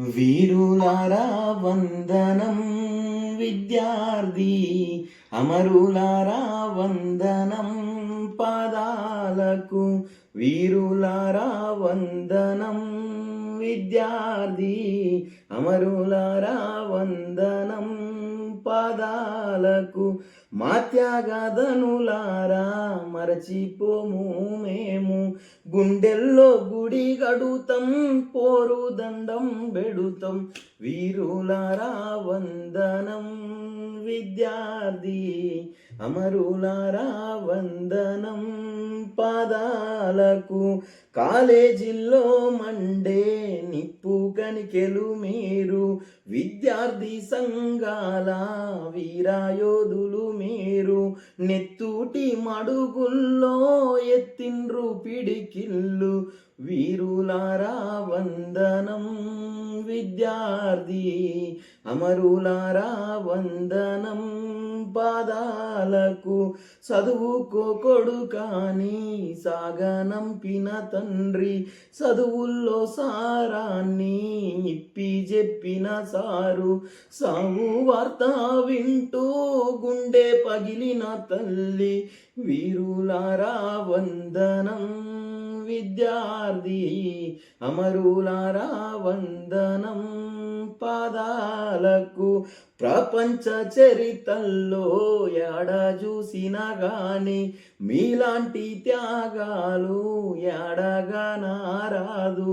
వీరులారా వందనం విద్యార్థి అమరులారా వందనం పాదాలకు వీరులారా వందనం విద్యార్థి అమరులారా వందనం పాదాలకు మా త్యాగదనులారా మరచిపోము మేము గుండెల్లో గుడి గడుతం పోరు దండం బెడుతం వీరులారా వందనం విద్యార్థి అమరులారా వందనం పాదాలకు కాలేజీల్లో మండే నిప్పు కనికెలు మీరు విద్యార్థి సంఘాల వీరాయోధులు మీరు నెత్తూటి మడుగుల్లో ఎత్తిండ్రు పిడికిల్లు వీరులారా వందనం విద్యార్థి అమరులారా వందనం పాదాలకు చదువుకో కొడుకాని సాగనంపిన తండ్రి చదువుల్లో సారాన్ని ఇప్పి చెప్పిన సారు సావు వార్త వింటూ గుండె పగిలిన తల్లి వీరులారా వందనం విద్యార్థి అమరులారా వందనం పాదాలకు ప్రపంచ చరిత్రలో ఎడ చూసినా గాని మీలాంటి త్యాగాలు ఎడగా నారాదు